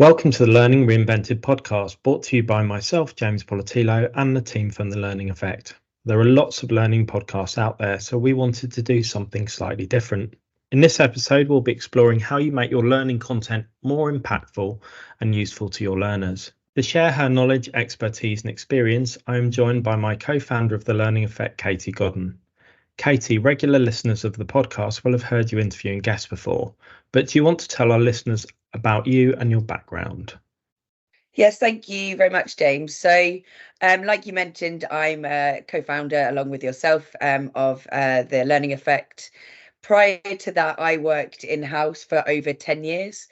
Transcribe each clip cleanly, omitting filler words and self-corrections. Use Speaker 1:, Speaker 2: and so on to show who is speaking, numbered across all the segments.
Speaker 1: Welcome to the Learning Reinvented Podcast, brought to you by myself, James Poletyllo, and the team from The Learning Effect. There are lots of learning podcasts out there, so we wanted to do something slightly different. In this episode, we'll be exploring how you make your learning content more impactful and useful to your learners. To share her knowledge, expertise, and experience, I am joined by my co-founder of The Learning Effect, Katie Godden. Katie, regular listeners of the podcast will have heard you interviewing guests before, but do you want to tell our listeners about you and your background?
Speaker 2: Yes, thank you very much, James. So, like you mentioned, I'm a co-founder along with yourself of the Learning Effect. Prior to that, I worked in-house for over 10 years.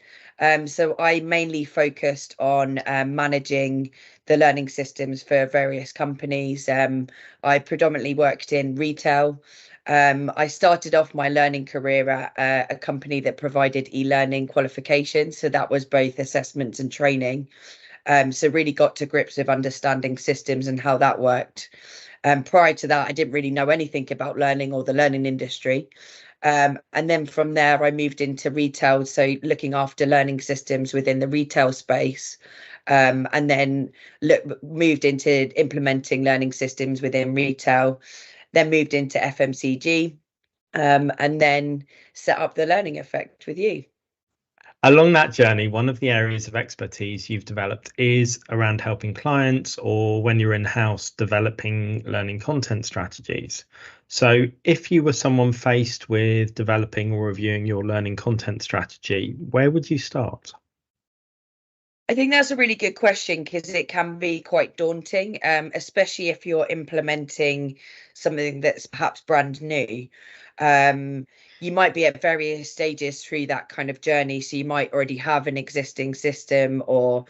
Speaker 2: So I mainly focused on managing the learning systems for various companies. I predominantly worked in retail. I started off my learning career at a company that provided e-learning qualifications. So that was both assessments and training. So really got to grips with understanding systems and how that worked. Prior to that, I didn't really know anything about learning or the learning industry. And then from there, I moved into retail, so looking after learning systems within the retail space. And then moved into implementing learning systems within retail, then moved into FMCG, and then set up the Learning Effect with you.
Speaker 1: Along that journey, one of the areas of expertise you've developed is around helping clients, or when you're in-house, developing learning content strategies. So if you were someone faced with developing or reviewing your learning content strategy, where would you start?
Speaker 2: I think that's a really good question because it can be quite daunting, especially if you're implementing something that's perhaps brand new. Um, you might be at various stages through that kind of journey. So you might already have an existing system or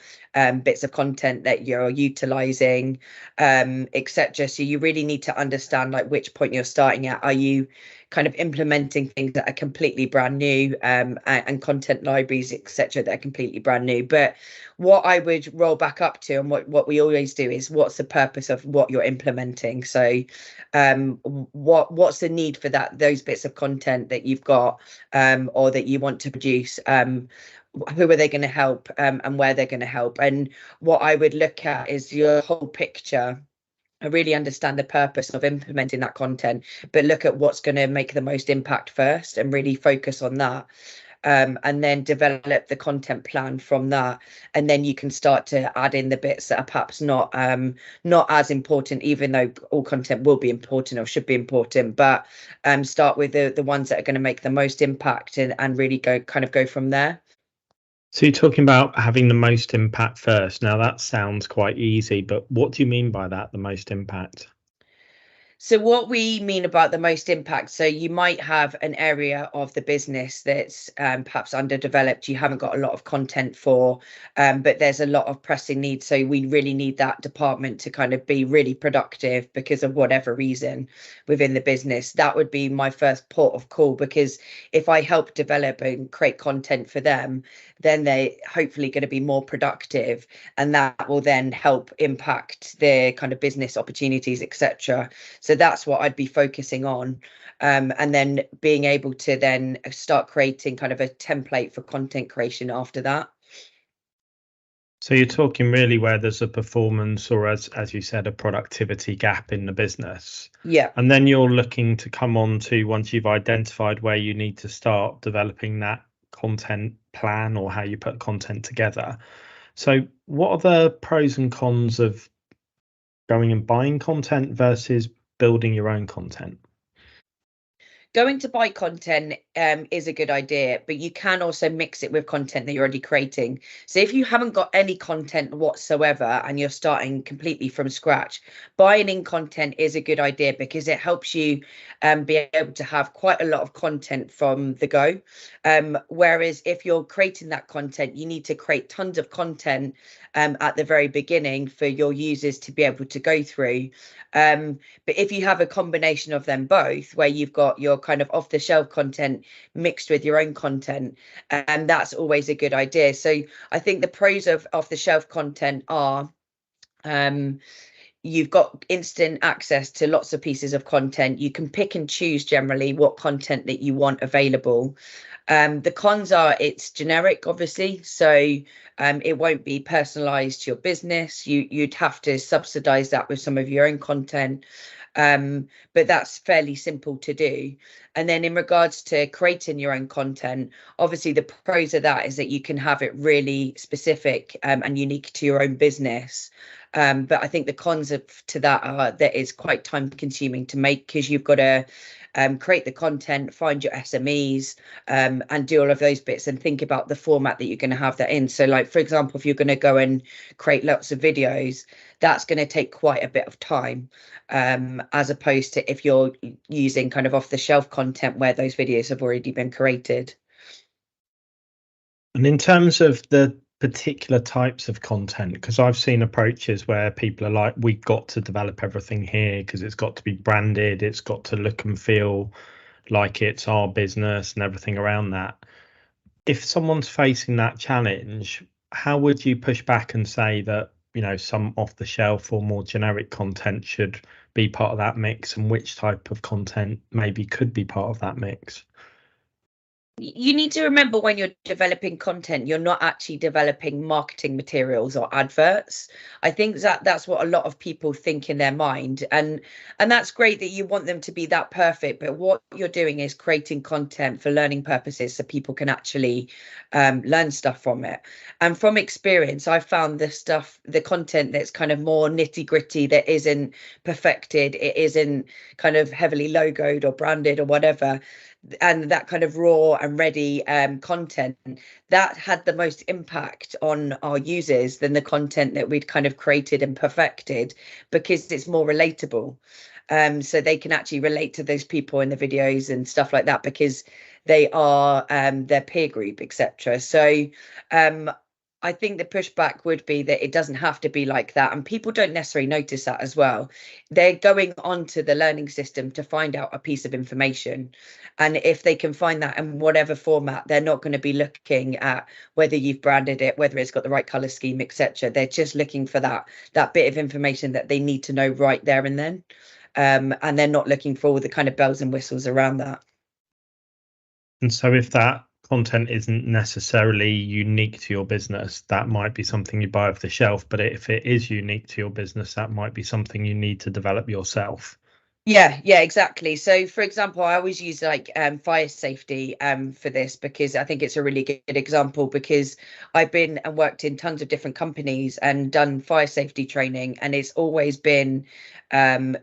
Speaker 2: bits of content that you're utilizing, etc. So you really need to understand like which point you're starting at. Are you kind of implementing things that are completely brand new, and content libraries, etc., that are completely brand new? But what I would roll back up to, and what we always do, is what's the purpose of what you're implementing. So what's the need for those bits of content that you've got, or that you want to produce? Who are they going to help, and where they're going to help? And what I would look at is your whole picture. I really understand the purpose of implementing that content, but look at what's going to make the most impact first and really focus on that. And then develop the content plan from that, and then you can start to add in the bits that are perhaps not as important, even though all content will be important or should be important. But start with the ones that are going to make the most impact, and really go from there.
Speaker 1: So you're talking about having the most impact first. Now that sounds quite easy, but what do you mean by that, the most impact?
Speaker 2: So what we mean about the most impact, so you might have an area of the business that's perhaps underdeveloped, you haven't got a lot of content for, but there's a lot of pressing needs. So we really need that department to kind of be really productive because of whatever reason within the business. That would be my first port of call, because if I help develop and create content for them, then they're hopefully going to be more productive, and that will then help impact their kind of business opportunities, etc. So that's what I'd be focusing on. And then being able to then start creating kind of a template for content creation after that.
Speaker 1: So you're talking really where there's a performance, or as you said, a productivity gap in the business.
Speaker 2: Yeah.
Speaker 1: And then you're looking to come on to, once you've identified where you need to start developing that content plan or how you put content together. So what are the pros and cons of going and buying content versus building your own content?
Speaker 2: Going to buy content is a good idea, but you can also mix it with content that you're already creating. So if you haven't got any content whatsoever and you're starting completely from scratch, buying in content is a good idea because it helps you be able to have quite a lot of content from the go. Whereas if you're creating that content, you need to create tons of content at the very beginning for your users to be able to go through. But if you have a combination of them both, where you've got your kind of off the shelf content mixed with your own content, and that's always a good idea. So I think the pros of off the shelf content are you've got instant access to lots of pieces of content. You can pick and choose generally what content that you want available. The cons are it's generic, obviously, so it won't be personalized to your business. You'd have to subsidize that with some of your own content, but that's fairly simple to do. And then in regards to creating your own content, obviously the pros of that is that you can have it really specific and unique to your own business. But I think the cons to that are that it's quite time consuming to make, because you've got to create the content, find your SMEs, and do all of those bits and think about the format that you're going to have that in. So like, for example, if you're going to go and create lots of videos, that's going to take quite a bit of time, as opposed to if you're using kind of off the shelf content where those videos have already been created.
Speaker 1: And in terms of the particular types of content, because I've seen approaches where people are like, we've got to develop everything here because it's got to be branded, it's got to look and feel like it's our business and everything around that. If someone's facing that challenge, how would you push back and say that, some off the shelf or more generic content should be part of that mix, and which type of content maybe could be part of that mix?
Speaker 2: You need to remember, when you're developing content, you're not actually developing marketing materials or adverts. I think that that's what a lot of people think in their mind, and that's great that you want them to be that perfect, but what you're doing is creating content for learning purposes so people can actually learn stuff from it. And from experience, I found the content that's kind of more nitty gritty, that isn't perfected, it isn't kind of heavily logoed or branded or whatever, and that kind of raw and ready content, that had the most impact on our users than the content that we'd kind of created and perfected, because it's more relatable. So they can actually relate to those people in the videos and stuff like that, because they are their peer group, etc. So I think the pushback would be that it doesn't have to be like that, and people don't necessarily notice that as well. They're going onto the learning system to find out a piece of information, and if they can find that in whatever format, they're not going to be looking at whether you've branded it, whether it's got the right color scheme, etc. They're just looking for that bit of information that they need to know right there and then, and they're not looking for all the kind of bells and whistles around that.
Speaker 1: And so if that content isn't necessarily unique to your business, that might be something you buy off the shelf. But if it is unique to your business, that might be something you need to develop yourself.
Speaker 2: Yeah, exactly. So for example, I always use like fire safety for this, because I think it's a really good example, because I've been and worked in tons of different companies and done fire safety training, and it's always been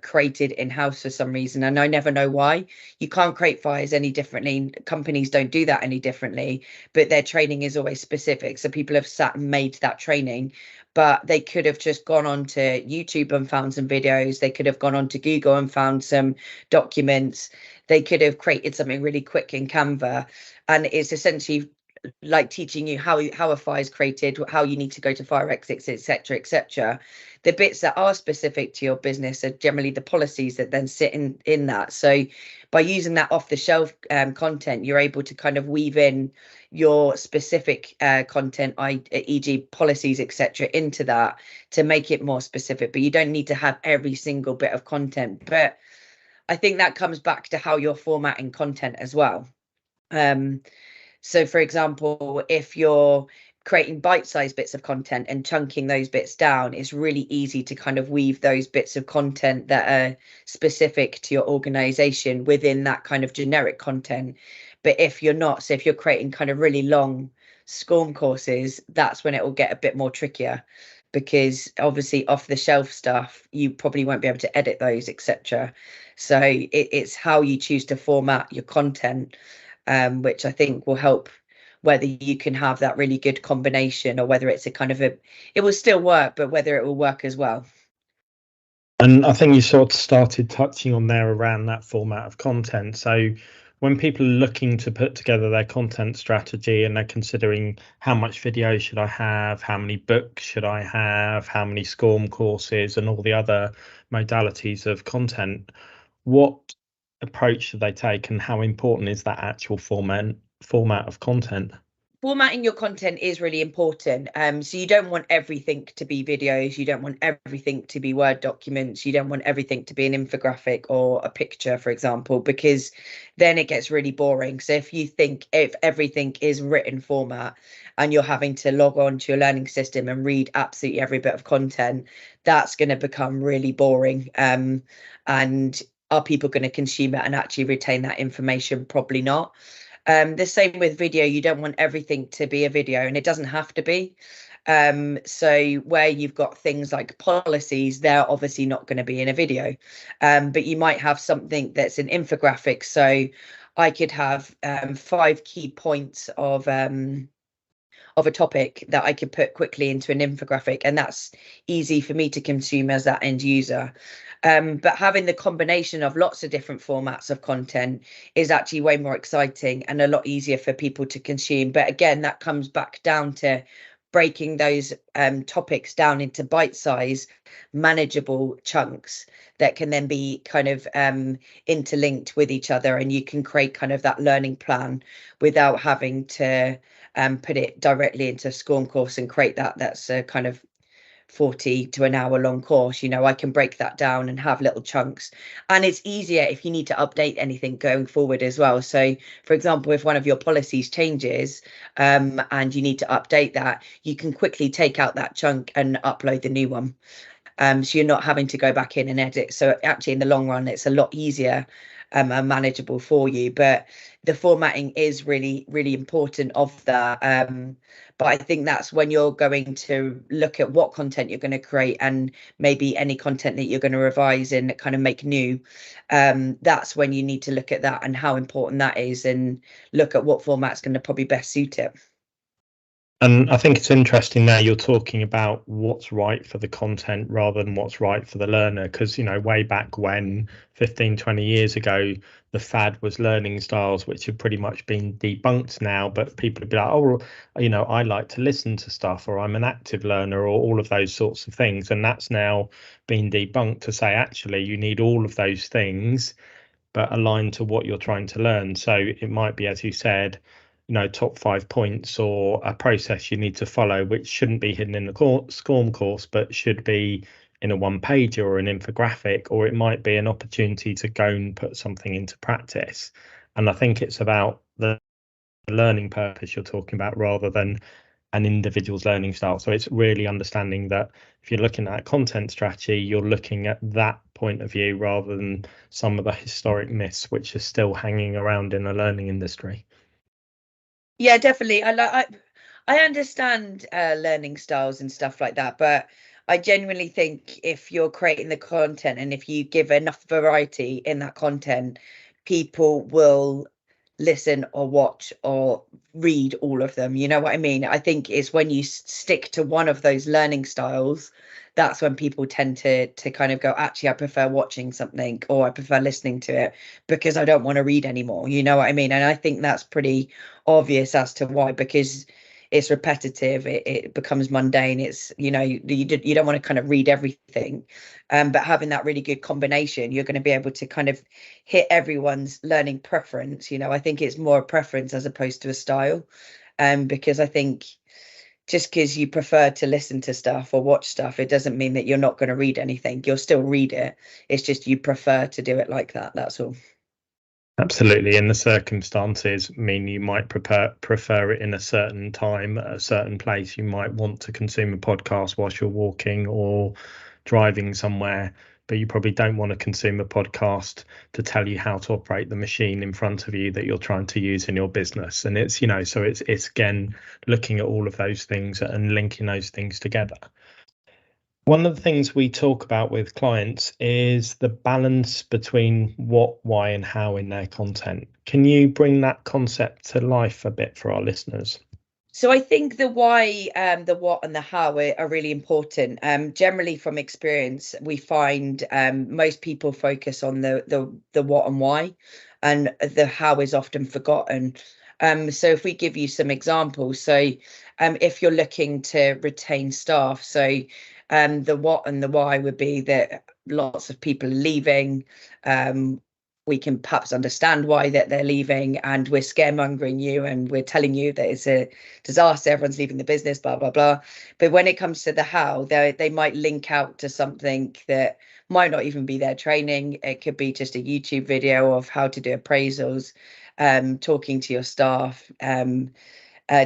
Speaker 2: created in-house for some reason, and I never know why. You can't create fires any differently. Companies don't do that any differently, but their training is always specific. So people have sat and made that training, but they could have just gone on to YouTube and found some videos. They could have gone on to Google and found some documents. They could have created something really quick in Canva, and it's essentially like teaching you how a fire is created, how you need to go to fire exits, etc., etc. The bits that are specific to your business are generally the policies that then sit in that. So by using that off the shelf content, you're able to kind of weave in your specific content, e.g. policies, etc., into that to make it more specific. But you don't need to have every single bit of content. But I think that comes back to how you're formatting content as well. So for example, if you're creating bite-sized bits of content and chunking those bits down, it's really easy to kind of weave those bits of content that are specific to your organization within that kind of generic content. But if you're not, so if you're creating kind of really long SCORM courses, that's when it will get a bit more trickier, because obviously off the shelf stuff, you probably won't be able to edit those, etc. So it's how you choose to format your content, which I think will help whether you can have that really good combination, or whether it's a kind of it will still work, but whether it will work as well.
Speaker 1: And I think you sort of started touching on there around that format of content. So when people are looking to put together their content strategy and they're considering how much video should I have, how many books should I have, how many SCORM courses, and all the other modalities of content, what approach should they take, and how important is that actual format of content?
Speaker 2: formatting your content is really important. So you don't want everything to be videos, you don't want everything to be Word documents, you don't want everything to be an infographic or a picture, for example, because then it gets really boring. So if everything is written format and you're having to log on to your learning system and read absolutely every bit of content, that's going to become really boring. And are people going to consume it and actually retain that information? Probably not. The same with video. You don't want everything to be a video, and it doesn't have to be. So where you've got things like policies, they're obviously not going to be in a video. But you might have something that's an infographic. So I could have 5 key points of a topic that I could put quickly into an infographic, and that's easy for me to consume as that end user. But having the combination of lots of different formats of content is actually way more exciting and a lot easier for people to consume. But again, that comes back down to breaking those topics down into bite-size, manageable chunks that can then be kind of interlinked with each other, and you can create kind of that learning plan without having to put it directly into a SCORM course and create that's a kind of 40 to an hour long course. I can break that down and have little chunks, and it's easier if you need to update anything going forward as well. So for example, if one of your policies changes and you need to update that, you can quickly take out that chunk and upload the new one. So you're not having to go back in and edit. So actually in the long run, it's a lot easier and manageable for you. But the formatting is really, really important of that. But I think that's when you're going to look at what content you're going to create, and maybe any content that you're going to revise and kind of make new. That's when you need to look at that and how important that is, and look at what format's going to probably best suit it.
Speaker 1: And I think it's interesting now you're talking about what's right for the content rather than what's right for the learner. Because, way back when, 15, 20 years ago, the fad was learning styles, which have pretty much been debunked now. But people would be like, oh, I like to listen to stuff, or I'm an active learner, or all of those sorts of things. And that's now been debunked to say, actually, you need all of those things, but aligned to what you're trying to learn. So it might be, as you said, top 5 points or a process you need to follow, which shouldn't be hidden in the SCORM course, but should be in a one pager or an infographic, or it might be an opportunity to go and put something into practice. And I think it's about the learning purpose you're talking about rather than an individual's learning style. So it's really understanding that if you're looking at content strategy, you're looking at that point of view rather than some of the historic myths which are still hanging around in the learning industry.
Speaker 2: Yeah, definitely. I understand learning styles and stuff like that, but I genuinely think if you're creating the content and if you give enough variety in that content, people will listen or watch or read all of them. You know what I mean? I think it's when you stick to one of those learning styles, that's when people tend to kind of go, actually, I prefer watching something, or I prefer listening to it because I don't want to read anymore. You know what I mean? And I think that's pretty obvious as to why, because it's repetitive, it becomes mundane. It's, you don't want to kind of read everything, but having that really good combination, you're going to be able to kind of hit everyone's learning preference. I think it's more a preference as opposed to a style, because I think just because you prefer to listen to stuff or watch stuff, it doesn't mean that you're not going to read anything. You'll still read it. It's just you prefer to do it like that. That's all.
Speaker 1: Absolutely. And the circumstances mean you might prefer it in a certain time, at a certain place. You might want to consume a podcast whilst you're walking or driving somewhere, but you probably don't want to consume a podcast to tell you how to operate the machine in front of you that you're trying to use in your business. And it's, so it's again, looking at all of those things and linking those things together. One of the things we talk about with clients is the balance between what, why, and how in their content. Can you bring that concept to life a bit for our listeners?
Speaker 2: So I think the why, the what, and the how are really important. Generally, from experience, we find most people focus on the what and why, and the how is often forgotten. So if we give you some examples, so if you're looking to retain staff, so the what and the why would be that lots of people are leaving. we can perhaps understand why that they're leaving, and we're scaremongering you and we're telling you that it's a disaster, everyone's leaving the business, blah blah blah. But when it comes to the how, they might link out to something that might not even be their training. It could be just a YouTube video of how to do appraisals, talking to your staff,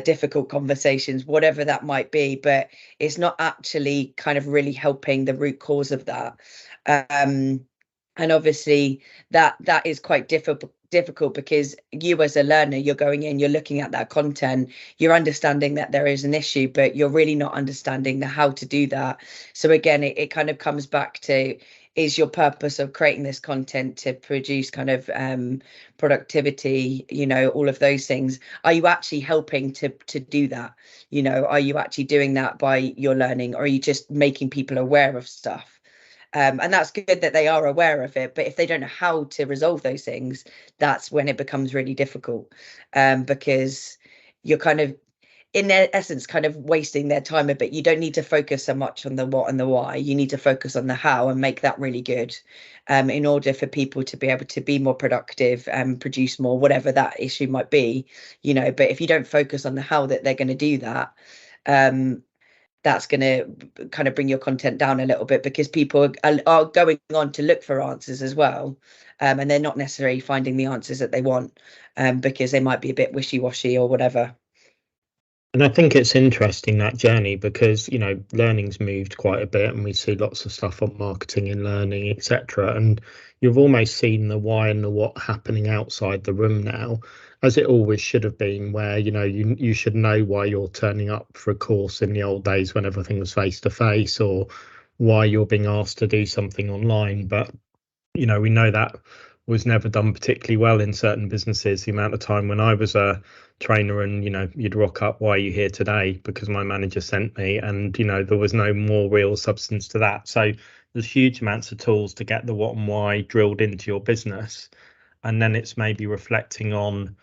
Speaker 2: difficult conversations, whatever that might be, but it's not actually kind of really helping the root cause of that. And obviously that is quite difficult because you as a learner, you're going in, you're looking at that content, you're understanding that there is an issue, but you're really not understanding the how to do that. So again, it kind of comes back to, is your purpose of creating this content to produce kind of productivity, all of those things, are you actually helping to do that? Are you actually doing that by your learning, or are you just making people aware of stuff? And that's good that they are aware of it, but if they don't know how to resolve those things, that's when it becomes really difficult, because you're kind of, in their essence, kind of wasting their time a bit. You don't need to focus so much on the what and the why. You need to focus on the how and make that really good, in order for people to be able to be more productive and produce more, whatever that issue might be, But if you don't focus on the how that they're going to do that, that's going to kind of bring your content down a little bit, because people are going on to look for answers as well. And they're not necessarily finding the answers that they want, because they might be a bit wishy-washy or whatever.
Speaker 1: And I think it's interesting, that journey, because, learning's moved quite a bit and we see lots of stuff on marketing and learning, etc. And you've almost seen the why and the what happening outside the room now, as it always should have been, where, you should know why you're turning up for a course in the old days when everything was face to face, or why you're being asked to do something online. But, we know that was never done particularly well in certain businesses. The amount of time when I was a trainer and you'd rock up, why are you here today? Because my manager sent me, and there was no more real substance to that. So there's huge amounts of tools to get the what and why drilled into your business, and then it's maybe reflecting on,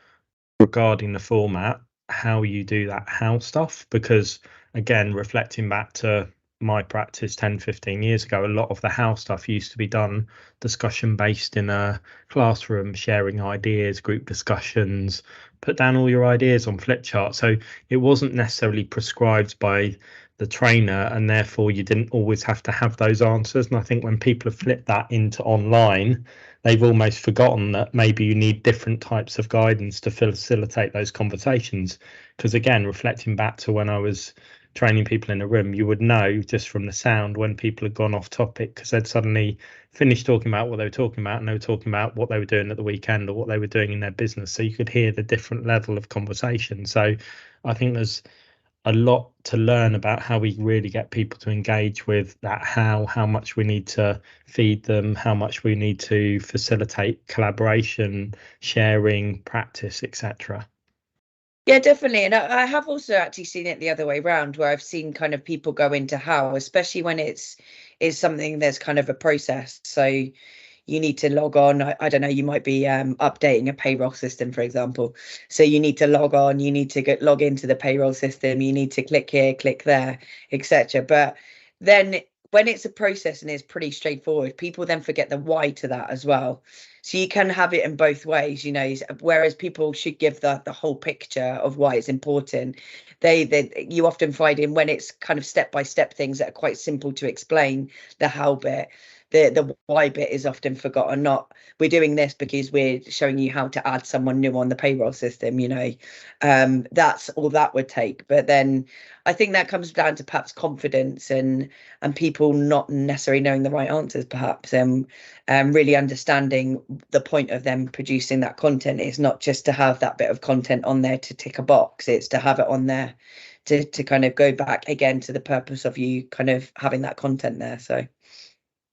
Speaker 1: regarding the format, how you do that how stuff. Because again, reflecting back to my practice 10-15 years ago, a lot of the how stuff used to be done discussion based in a classroom, sharing ideas, group discussions, put down all your ideas on flip chart. So it wasn't necessarily prescribed by the trainer, and therefore you didn't always have to have those answers. And I think when people have flipped that into online, they've almost forgotten that maybe you need different types of guidance to facilitate those conversations. Because again, reflecting back to when I was training people in a room, you would know just from the sound when people had gone off topic, because they'd suddenly finished talking about what they were talking about, and they were talking about what they were doing at the weekend or what they were doing in their business. So you could hear the different level of conversation. So I think there's a lot to learn about how we really get people to engage with that how much we need to feed them, how much we need to facilitate collaboration, sharing, practice, etc.
Speaker 2: Yeah, definitely. And I have also actually seen it the other way around, where I've seen kind of people go into how, especially when is something there's kind of a process. So you need to log on. I don't know, you might be updating a payroll system, for example. So you need to log on, you need to log into the payroll system, you need to click here, click there, etc. But then when it's a process and it's pretty straightforward, people then forget the why to that as well. So you can have it in both ways, whereas people should give the whole picture of why it's important. You often find in when it's kind of step-by-step things that are quite simple to explain, the how bit, the why bit is often forgotten. Not, we're doing this because we're showing you how to add someone new on the payroll system, that's all that would take. But then I think that comes down to perhaps confidence and people not necessarily knowing the right answers, perhaps, and really understanding the point of them producing that content is not just to have that bit of content on there to tick a box. It's to have it on there to kind of go back again to the purpose of you kind of having that content there. So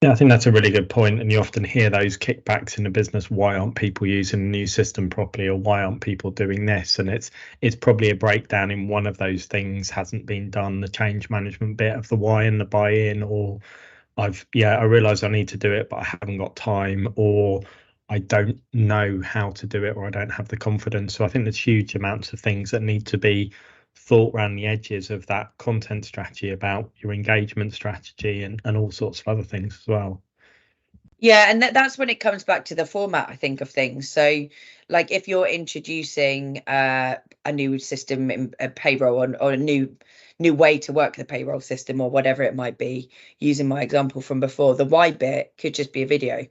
Speaker 1: yeah, I think that's a really good point. And you often hear those kickbacks in a business. Why aren't people using the new system properly, or why aren't people doing this? And it's probably a breakdown in one of those things hasn't been done, the change management bit of the why and the buy-in, or I realize I need to do it, but I haven't got time, or I don't know how to do it, or I don't have the confidence. So I think there's huge amounts of things that need to be thought around the edges of that content strategy, about your engagement strategy and all sorts of other things as well.
Speaker 2: Yeah, and that's when it comes back to the format, I think, of things. So like if you're introducing a new system in a payroll, or a new way to work the payroll system, or whatever it might be, using my example from before, the why bit could just be a video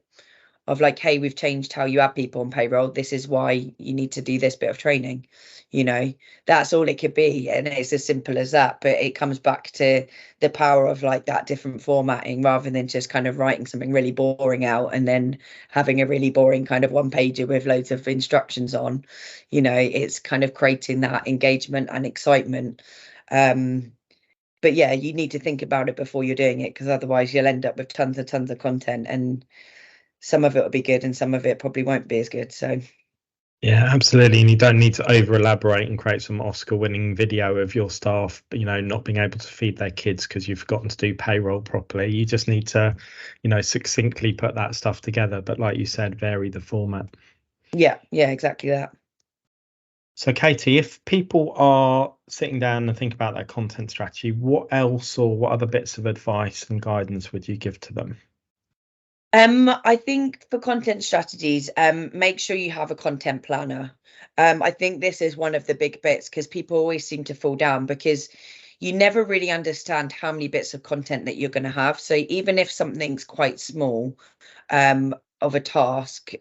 Speaker 2: of like, hey, we've changed how you add people on payroll. This is why you need to do this bit of training. That's all it could be. And it's as simple as that. But it comes back to the power of like that different formatting, rather than just kind of writing something really boring out and then having a really boring kind of one pager with loads of instructions on. It's kind of creating that engagement and excitement. But yeah, you need to think about it before you're doing it, because otherwise you'll end up with tons of content, and some of it will be good and some of it probably won't be as good. So
Speaker 1: yeah, absolutely. And you don't need to over elaborate and create some Oscar winning video of your staff, not being able to feed their kids because you've forgotten to do payroll properly. You just need to, succinctly put that stuff together. But like you said, vary the format.
Speaker 2: Yeah, exactly that.
Speaker 1: So Katie, if people are sitting down and think about their content strategy, what else or what other bits of advice and guidance would you give to them?
Speaker 2: I think for content strategies, make sure you have a content planner. I think this is one of the big bits, because people always seem to fall down because you never really understand how many bits of content that you're going to have. So even if something's quite small, of a task,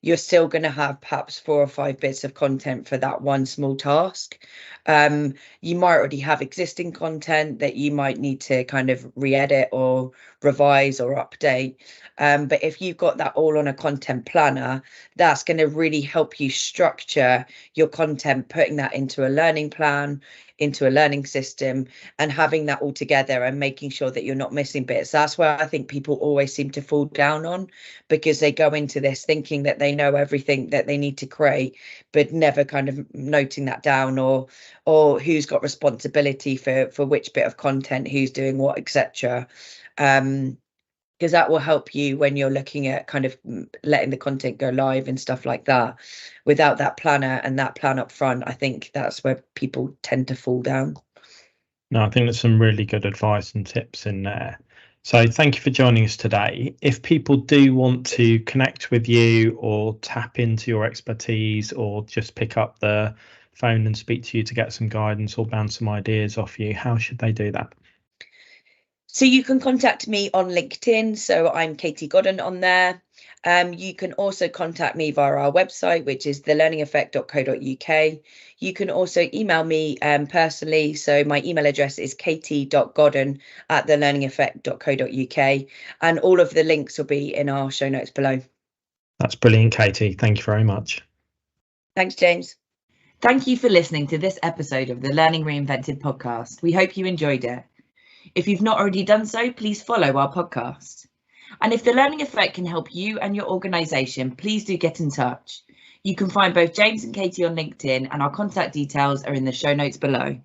Speaker 2: you're still going to have perhaps 4 or 5 bits of content for that one small task. You might already have existing content that you might need to kind of re-edit or revise or update. But if you've got that all on a content planner, that's going to really help you structure your content, putting that into a learning plan, into a learning system, and having that all together and making sure that you're not missing bits. That's where I think people always seem to fall down on, because they go into this thinking that they know everything that they need to create, but never kind of noting that down, or who's got responsibility for which bit of content, who's doing what, etc. Because that will help you when you're looking at kind of letting the content go live and stuff like that. Without that planner and that plan up front, I think that's where people tend to fall down.
Speaker 1: No, I think there's some really good advice and tips in there. So thank you for joining us today. If people do want to connect with you or tap into your expertise, or just pick up the phone and speak to you to get some guidance or bounce some ideas off you, how should they do that?
Speaker 2: So you can contact me on LinkedIn. So I'm Katie Godden on there. You can also contact me via our website, which is thelearningeffect.co.uk. You can also email me personally. So my email address is katie.godden@thelearningeffect.co.uk. And all of the links will be in our show notes below.
Speaker 1: That's brilliant, Katie. Thank you very much.
Speaker 2: Thanks, James. Thank you for listening to this episode of the Learning Reinvented podcast. We hope you enjoyed it. If you've not already done so, please follow our podcast. And if the Learning Effect can help you and your organisation, please do get in touch. You can find both James and Katie on LinkedIn, and our contact details are in the show notes below.